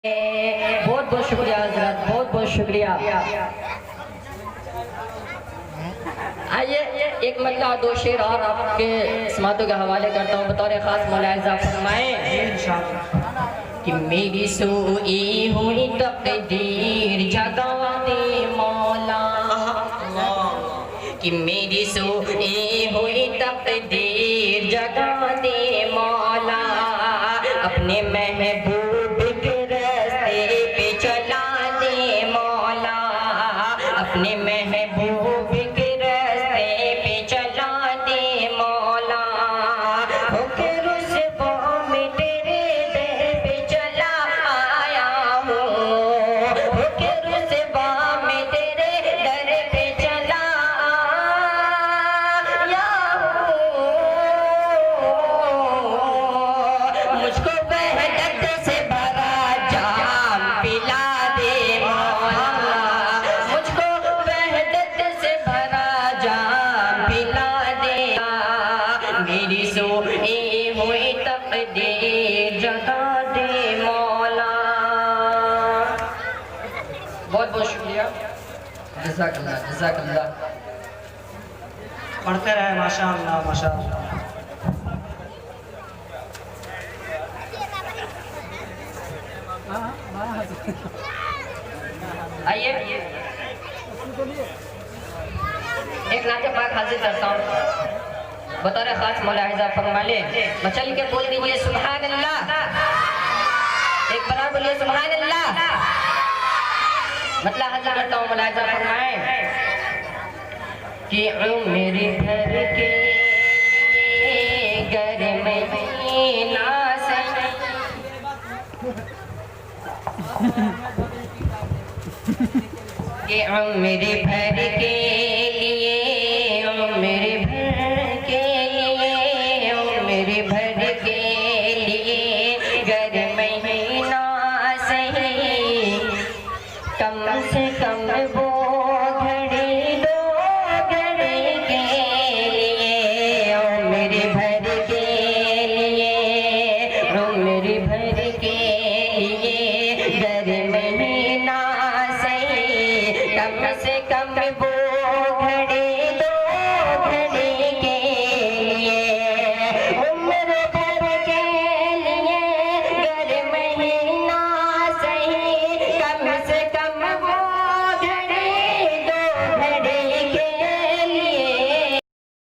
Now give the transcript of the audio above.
بہت بہت شکریہ حضرت، بہت بہت شکریہ۔ آئیے ایک مطلع دو شعر اور آپ کے سماعتوں کے حوالے کرتا ہوں، بطور خاص ملاحظہ فرمائیں کہ میری سوئی ہوئی تقدیر جگا دے مولا، کہ میری سوئی ہوئی تقدیر جگا دے مولا، اپنے محبوب کے راستے پہ چلا دے مولا، اپنے محبوب کے راستے پہ چلا دے مولا، ہو کے رسوا میں تیرے در پہ چلا آیا ہوں، ہو کے رسوا میں تیرے در پہ چلا آیا ہوں، مجھ کو وحدت سے بھرا جام پلا دے مولا، مجھ کو وحدت سے بھرا جام پلا دے، میری سوئی ہوئی تقدیر جگا دے مولا۔ بہت بہت شکریہ، جزاک اللہ جزاک اللہ۔ پڑھتے رہے، ماشاءاللہ ماشاءاللہ۔ آئیے ایک نعت پاک حاضر کرتا ہوں، بطور خاص ملاحظہ فرما لے، مچل کے بول دیجئے سبحان اللہ، ایک بار بولیے سبحان اللہ۔ مطلع حاضر کرتا ہوں، ملاحظہ فرمائیں کہ عمر بھر کے گر مدینہ سے کہ عمر بھر کے لیے